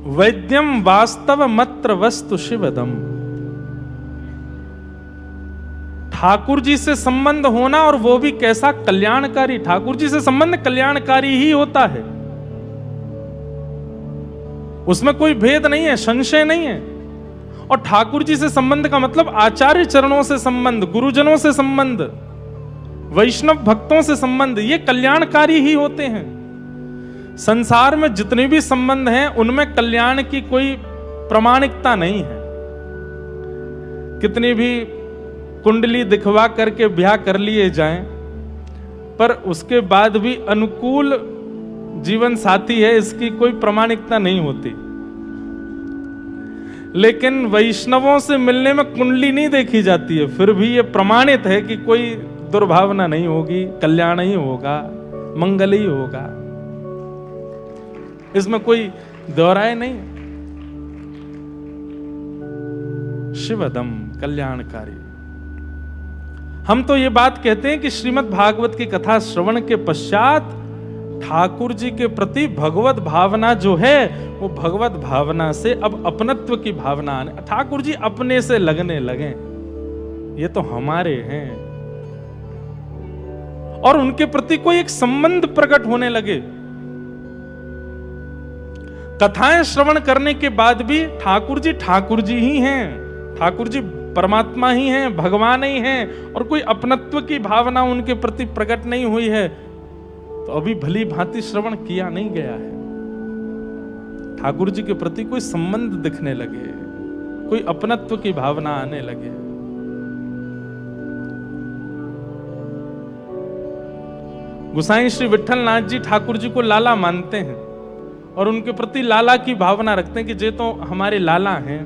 वैद्यम वास्तव मत्र वस्तु शिवदम। ठाकुर जी से संबंध होना, और वो भी कैसा कल्याणकारी। ठाकुर जी से संबंध कल्याणकारी ही होता है, उसमें कोई भेद नहीं है, संशय नहीं है। और ठाकुर जी से संबंध का मतलब आचार्य चरणों से संबंध, गुरुजनों से संबंध, वैष्णव भक्तों से संबंध, ये कल्याणकारी ही होते हैं। संसार में जितने भी संबंध हैं उनमें कल्याण की कोई प्रामाणिकता नहीं है। कितनी भी कुंडली दिखवा करके ब्याह कर लिए जाएं, पर उसके बाद भी अनुकूल जीवन साथी है इसकी कोई प्रामाणिकता नहीं होती। लेकिन वैष्णवों से मिलने में कुंडली नहीं देखी जाती है, फिर भी ये प्रमाणित है कि कोई दुर्भावना नहीं होगी, कल्याण ही होगा, मंगल ही होगा, इसमें कोई दोहराए नहीं। शिवदम, कल्याणकारी। हम तो ये बात कहते हैं कि श्रीमद् भागवत की कथा श्रवण के पश्चात ठाकुर जी के प्रति भगवत भावना जो है वो भगवत भावना से अब अपनत्व की भावना आने, ठाकुर जी अपने से लगने लगे, ये तो हमारे हैं, और उनके प्रति कोई एक संबंध प्रकट होने लगे। कथाएं श्रवण करने के बाद भी ठाकुर जी ही हैं, ठाकुर जी परमात्मा ही हैं, भगवान ही हैं, और कोई अपनत्व की भावना उनके प्रति प्रकट नहीं हुई है, तो अभी भली भांति श्रवण किया नहीं गया है। ठाकुर जी के प्रति कोई संबंध दिखने लगे, कोई अपनत्व की भावना आने लगे। गोसाई श्री विठल नाथ जी ठाकुर जी को लाला मानते हैं और उनके प्रति लाला की भावना रखते हैं कि जे तो हमारे लाला हैं,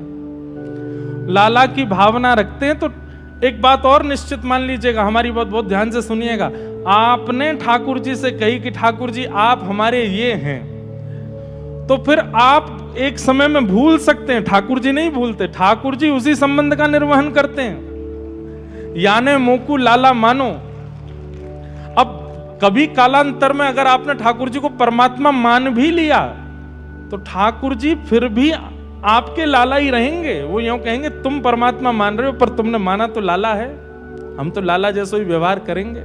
लाला की भावना रखते हैं। तो एक बात और निश्चित मान लीजिएगा, हमारी बात बहुत ध्यान से सुनिएगा। आपने ठाकुर जी से कही कि ठाकुर जी आप हमारे ये हैं, तो फिर आप एक समय में भूल सकते हैं, ठाकुर जी नहीं भूलते, ठाकुर जी उसी संबंध का निर्वहन करते हैं। याने मोकू लाला मानो। अब कभी कालांतर में अगर आपने ठाकुर जी को परमात्मा मान भी लिया तो ठाकुर जी फिर भी आपके लाला ही रहेंगे। वो यूं कहेंगे तुम परमात्मा मान रहे हो पर तुमने माना तो लाला है, हम तो लाला जैसा ही व्यवहार करेंगे।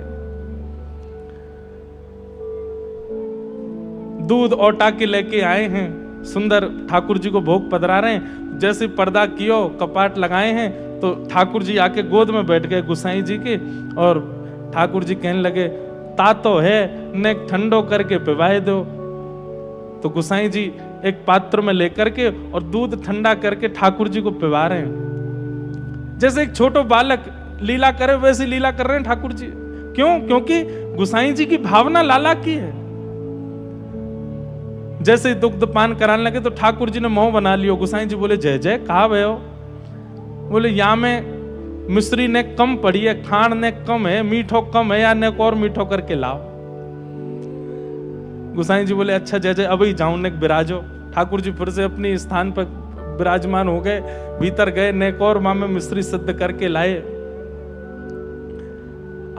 दूध औटा के लेके आए हैं, सुंदर ठाकुर जी को भोग पधरा रहे हैं, जैसे पर्दा कियो कपाट लगाए हैं तो ठाकुर जी आके गोद में बैठ गए गुसाई जी के, और ठाकुर जी कहने लगे तातो है ने ठंडो करके पिवाए दो। तो गुसाई जी एक पात्र में लेकर के और दूध ठंडा करके ठाकुर जी को पिवा रहे हैं। जैसे एक छोटा बालक लीला करे वैसी लीला कर रहे हैं ठाकुर जी। क्यों? क्योंकि गुसाई जी की भावना लाला की है। जैसे दुग्ध पान कराने लगे तो ठाकुर जी ने मोह बना लियो। गुसाई जी बोले जय जय, कहा भयो? बोले या में मिश्री ने कम पड़ी है, खाण ने कम है, मीठो कम है, या ने और मीठो करके लाओ। गुसाई जी बोले अच्छा जय जय, अभी जाऊं ने विराजो। ठाकुर जी फिर से अपनी स्थान पर विराजमान हो गए, भीतर गए, नेक और माँ में मिश्री सिद्ध करके लाए।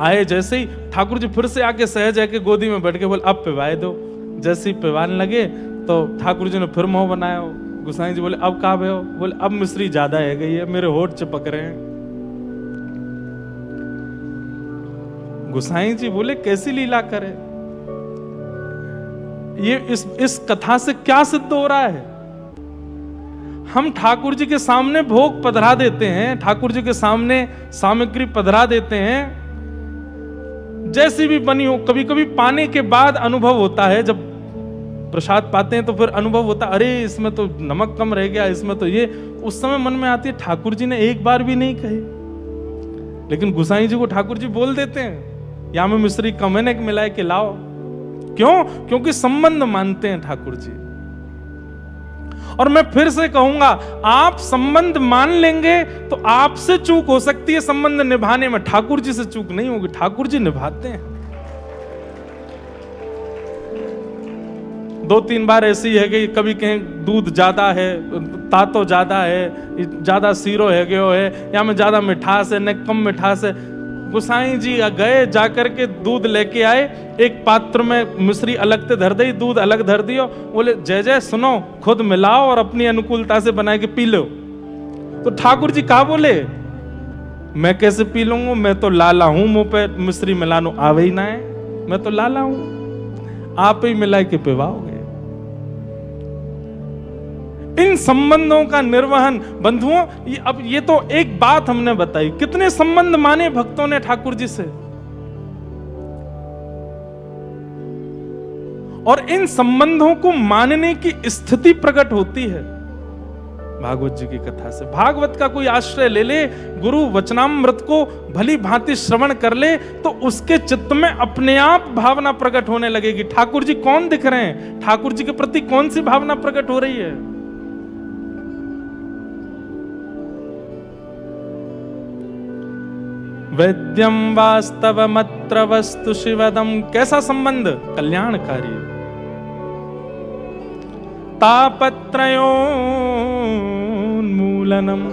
आए जैसे ही ठाकुर जी फिर से आके सहज है के गोदी में बैठ के बोले अब पिवाए दो। जैसे ही पिवाने लगे तो ठाकुर जी ने फिर मोह बनाया। गुसाई जी बोले अब कहा भयो? बोले अब मिश्री ज्यादा है गई है, मेरे होठ चिपक रहे हैं। गुसाई जी बोले कैसी लीला करे? ये इस कथा से क्या सिद्ध हो रहा है? हम ठाकुर जी के सामने भोग पधरा देते हैं, ठाकुर जी के सामने सामग्री पधरा देते हैं, जैसी भी बनी हो। कभी कभी पाने के बाद अनुभव होता है, जब प्रसाद पाते हैं तो फिर अनुभव होता है अरे इसमें तो नमक कम रह गया, इसमें तो ये। उस समय मन में आती है ठाकुर जी ने एक बार भी नहीं कही, लेकिन गुसाई जी को ठाकुर जी बोल देते हैं या में मिश्री कम है ने मिलाए के लाओ। क्यों? क्योंकि संबंध मानते हैं ठाकुर जी। और मैं फिर से कहूंगा, आप संबंध मान लेंगे तो आपसे चूक हो सकती है संबंध निभाने में, ठाकुर जी से चूक नहीं होगी। ठाकुर जी निभाते हैं। 2-3 बार ऐसी है कि कभी कहें दूध ज्यादा है, तातो ज्यादा है, ज्यादा सीरो है गयो है, या में ज्यादा मिठास है न कम मिठास है। गोसाई जी गए, जाकर के दूध लेके आए, एक पात्र में मिश्री अलग से धर दी, दूध अलग धर दियो। बोले जय जय सुनो, खुद मिलाओ और अपनी अनुकूलता से बना के पी लो। तो ठाकुर जी कहा बोले मैं कैसे पी लूंगा, मैं तो लाला हूं, मुंह पे मिश्री मिलानो आवे ही ना है, मैं तो लाला हूं, आप ही मिला के पिवाओगे। इन संबंधों का निर्वहन बंधुओं, अब ये तो एक बात हमने बताई, कितने संबंध माने भक्तों ने ठाकुर जी से, और इन संबंधों को मानने की स्थिति प्रकट होती है भागवत जी की कथा से। भागवत का कोई आश्रय ले ले, गुरु वचनामृत को भली भांति श्रवण कर ले, तो उसके चित्त में अपने आप भावना प्रकट होने लगेगी। ठाकुर जी कौन दिख रहे हैं, ठाकुर जी के प्रति कौन सी भावना प्रकट हो रही है। वैद्यम वास्तवमत्र वस्तु शिवदम, कैसा संबंध, कल्याणकारी। तापत्रयोन्मूलनम,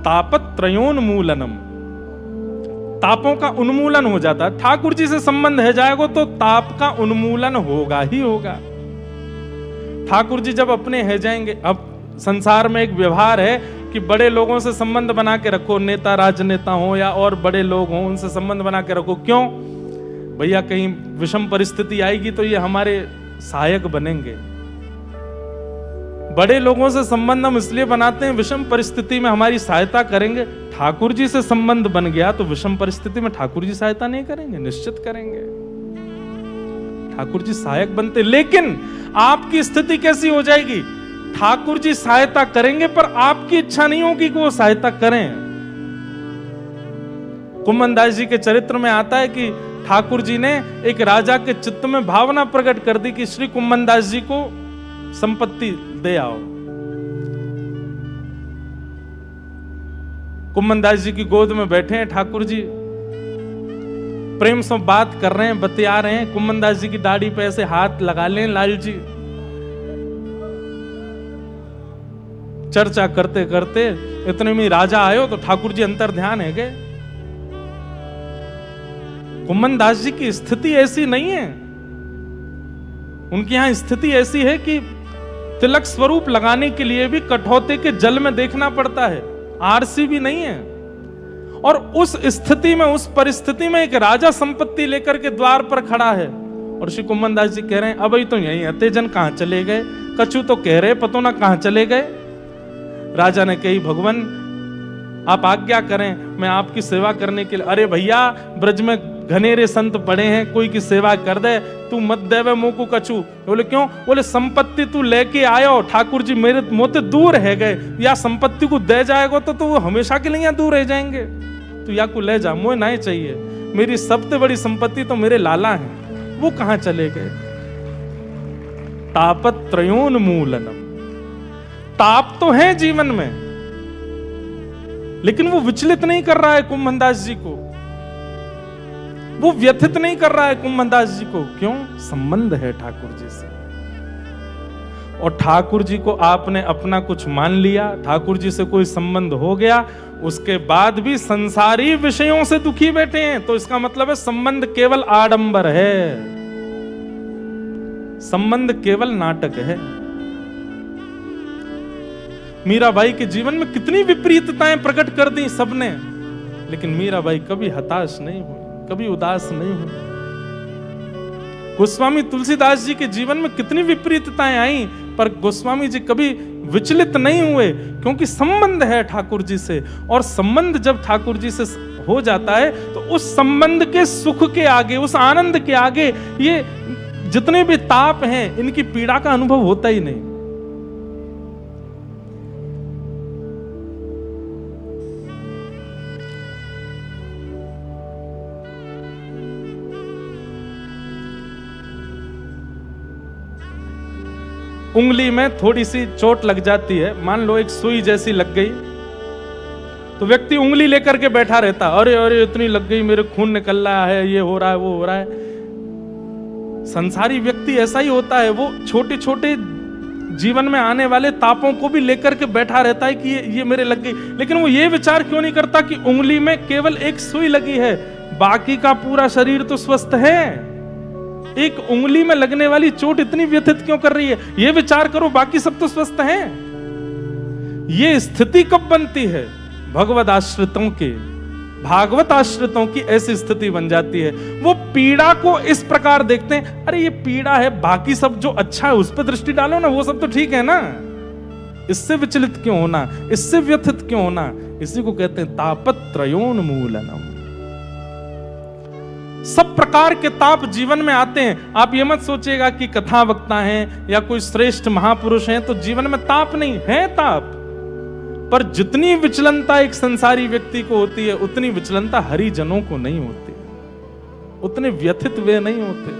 तापत्रयोन्मूलनम, तापों का उन्मूलन हो जाता है। ठाकुर जी से संबंध है जाएगा तो ताप का उन्मूलन होगा ही होगा। ठाकुर जी जब अपने है जाएंगे, अब संसार में एक व्यवहार है कि बड़े लोगों से संबंध बना के रखो, नेता राजनेता हो या और बड़े लोग हों, उनसे संबंध बना के रखो। क्यों भैया, कहीं विषम परिस्थिति आएगी तो ये हमारे सहायक बनेंगे। बड़े लोगों से संबंध हम इसलिए बनाते हैं, विषम परिस्थिति में हमारी सहायता करेंगे। ठाकुर जी से संबंध बन गया तो विषम परिस्थिति में ठाकुर जी सहायता नहीं करेंगे, निश्चित करेंगे। ठाकुर जी सहायक बनते, लेकिन आपकी स्थिति कैसी हो जाएगी, ठाकुर जी सहायता करेंगे पर आपकी इच्छा नहीं होगी कि वो सहायता करें। कुम्मन दास जी के चरित्र में आता है कि ठाकुर जी ने एक राजा के चित्त में भावना प्रकट कर दी कि श्री कुम्मन दास जी को संपत्ति दे आओ। कुम्मन दास जी की गोद में बैठे हैं ठाकुर जी, प्रेम से बात कर रहे हैं, बतिया रहे हैं। कुम्मन दास जी की दाढ़ी पे ऐसे हाथ लगा लें लाल जी, चर्चा करते करते इतने में राजा आयो तो ठाकुर जी अंतर ध्यान है गए। कुम्मन दास जी की स्थिति ऐसी नहीं है, उनकी यहां स्थिति ऐसी है कि तिलक स्वरूप लगाने के लिए भी कठौते के जल में देखना पड़ता है, आरसी भी नहीं है। और उस स्थिति में, उस परिस्थिति में एक राजा संपत्ति लेकर के द्वार पर खड़ा है और श्री कुम्मन दास जी कह रहे हैं अब तो यही अतेजन कहां चले गए, कछु तो कह रहे पतो ना कहां चले गए। राजा ने कही भगवान आप आज्ञा करें, मैं आपकी सेवा करने के लिए। अरे भैया, ब्रज में घनेरे संत पड़े हैं, कोई की सेवा कर दे, तू मत देवे मुंह को कछु। बोले क्यों? बोले संपत्ति तू लेके आयो, ठाकुर जी मेरे मोते दूर है गए, या संपत्ति को दे जाएगा तो वो हमेशा के लिए यहाँ दूर रह जाएंगे। तू या को ले जा, मुझे नहीं चाहिए, मेरी सबसे बड़ी संपत्ति तो मेरे लाला हैं, वो कहां चले गए। तापत्रयोन्मूलनम, ताप तो है जीवन में, लेकिन वो विचलित नहीं कर रहा है कुम्मन दास जी को, वो व्यथित नहीं कर रहा है कुम्मन दास जी को। क्यों? संबंध है ठाकुर जी से। और ठाकुर जी को आपने अपना कुछ मान लिया, ठाकुर जी से कोई संबंध हो गया, उसके बाद भी संसारी विषयों से दुखी बैठे हैं, तो इसका मतलब है संबंध केवल आडंबर है, संबंध केवल नाटक है। मीराबाई के जीवन में कितनी विपरीतताएं प्रकट कर दी सबने, लेकिन मीराबाई कभी हताश नहीं हुई, कभी उदास नहीं हुई। गोस्वामी तुलसीदास जी के जीवन में कितनी विपरीतताएं आई, पर गोस्वामी जी कभी विचलित नहीं हुए, क्योंकि संबंध है ठाकुर जी से। और संबंध जब ठाकुर जी से हो जाता है तो उस संबंध के सुख के आगे, उस आनंद के आगे ये जितने भी ताप हैं, इनकी पीड़ा का अनुभव होता ही नहीं। उंगली में थोड़ी सी चोट लग जाती है, मान लो एक सुई जैसी लग गई, तो व्यक्ति उंगली लेकर के बैठा रहता, अरे अरे इतनी लग गई, मेरे खून निकल रहा है, ये हो रहा है, वो हो रहा है। संसारी व्यक्ति ऐसा ही होता है, वो छोटे छोटे जीवन में आने वाले तापों को भी लेकर के बैठा रहता है कि ये मेरे लग गई, लेकिन वो ये विचार क्यों नहीं करता कि उंगली में केवल एक सुई लगी है, बाकी का पूरा शरीर तो स्वस्थ है। एक उंगली में लगने वाली चोट इतनी व्यथित क्यों कर रही है, ये विचार करो, बाकी सब तो स्वस्थ हैं। ये स्थिति कब बनती है? भगवद आश्रितों के, भागवत आश्रितों की ऐसी स्थिति बन जाती है। वो पीड़ा को इस प्रकार देखते हैं, अरे ये पीड़ा है, बाकी सब जो अच्छा है उस पर दृष्टि डालो ना, वो सब तो ठीक है ना, इससे विचलित क्यों होना, इससे व्यथित क्यों होना। इसी को कहते हैं तापत्रयोन्मूलनम। सब प्रकार के ताप जीवन में आते हैं। आप ये मत सोचिएगा कि कथा वक्ता हैं या कोई श्रेष्ठ महापुरुष हैं तो जीवन में ताप नहीं है, ताप। पर जितनी विचलनता एक संसारी व्यक्ति को होती है उतनी विचलनता हरिजनों को नहीं होती, उतने व्यथित वे नहीं होते।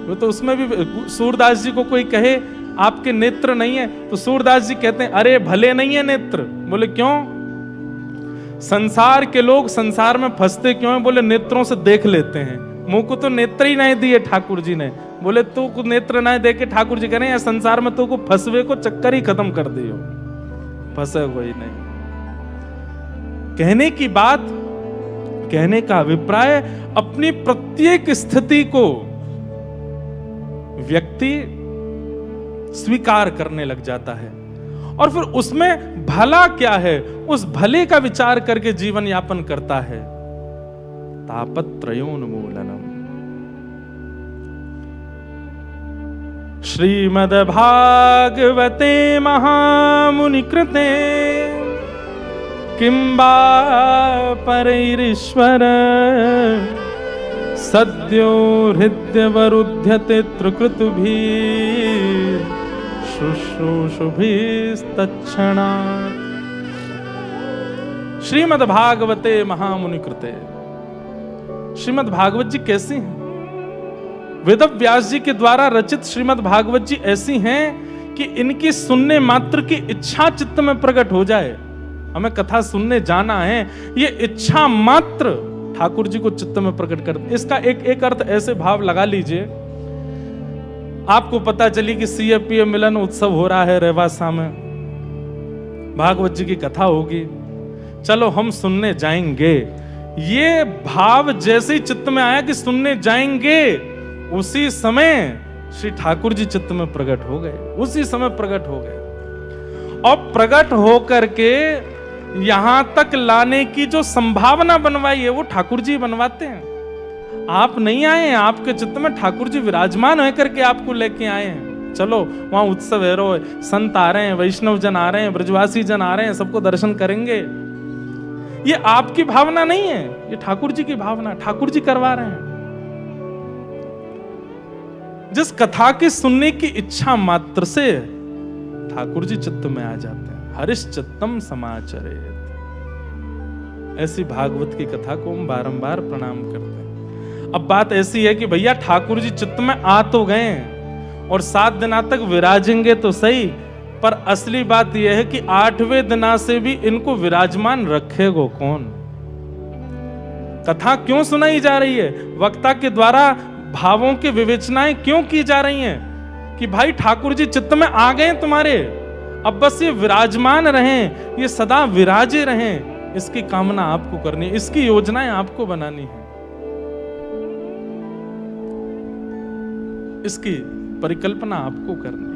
वो तो उसमें भी सूरदास जी को कोई कहे आपके नेत्र नहीं है तो सूरदास जी कहते हैं अरे भले नहीं है नेत्र। बोले क्यों? संसार के लोग संसार में फंसते क्यों है? बोले नेत्रों से देख लेते हैं, मुंह को तो नेत्र ही नहीं दिए ठाकुर जी ने। बोले तू को नेत्र नहीं देके ठाकुर जी कह रहे हैं संसार में तो को फंसवे को चक्कर ही खत्म कर दियो, फंसे कोई नहीं। कहने की बात, कहने का अभिप्राय, अपनी प्रत्येक स्थिति को व्यक्ति स्वीकार करने लग जाता है और फिर उसमें भला क्या है उस भले का विचार करके जीवन यापन करता है। तापत्रयोन्मूलनम। श्रीमद्भागवते महामुनि कृते किंबा परैरीश्वर सद्यो हृदयवरुध्यते त्रिकृतुभिः शुश्रूषुभिस्तत्क्षणात्। श्रीमद्भागवते महामुनि कृते। श्रीमद् भागवत जी कैसी हैं? वेद व्यास जी के द्वारा रचित श्रीमद् भागवत जी ऐसी हैं कि इनकी सुनने मात्र की इच्छा चित्त में प्रकट हो जाए। हमें कथा सुनने जाना है, ये इच्छा मात्र ठाकुर जी को चित्त में प्रकट कर। इसका एक अर्थ ऐसे भाव लगा लीजिए, आपको पता चली कि CFPA मिलन उत्सव हो रहा है रेवासा में, भागवत जी की कथा होगी, चलो हम सुनने जाएंगे। ये भाव जैसे ही चित्त में आया कि सुनने जाएंगे, उसी समय श्री ठाकुर जी चित्त में प्रकट हो गए, उसी समय प्रकट हो गए। और प्रकट होकर के यहां तक लाने की जो संभावना बनवाई है वो ठाकुर जी बनवाते हैं। आप नहीं आए हैं, आपके चित्त में ठाकुर जी विराजमान होकर के आपको लेके आए हैं। चलो वहां उत्सव है, रो संत आ रहे हैं, वैष्णव जन आ रहे हैं, ब्रजवासी जन आ रहे हैं, सबको दर्शन करेंगे। ये आपकी भावना नहीं है, ये ठाकुर जी की भावना, ठाकुर जी करवा रहे हैं। जिस कथा के सुनने की इच्छा मात्र से ठाकुर जी चित्त में आ जाते हैं। हरिश्चित्तम समाचरेत। ऐसी भागवत की कथा को हम बारंबार प्रणाम करते हैं। अब बात ऐसी है कि भैया ठाकुर जी चित्त में आ तो गए और 7 दिना तक विराजेंगे तो सही, पर असली बात यह है कि 8वें दिना से भी इनको विराजमान रखेगो कौन? कथा क्यों सुनाई जा रही है? वक्ता के द्वारा भावों की विवेचनाएं क्यों की जा रही हैं? कि भाई ठाकुर जी चित्त में आ गए तुम्हारे, अब बस ये विराजमान रहें, ये सदा विराजे रहें, इसकी कामना आपको करनी है, इसकी योजनाएं आपको बनानी है, इसकी परिकल्पना आपको करनी है।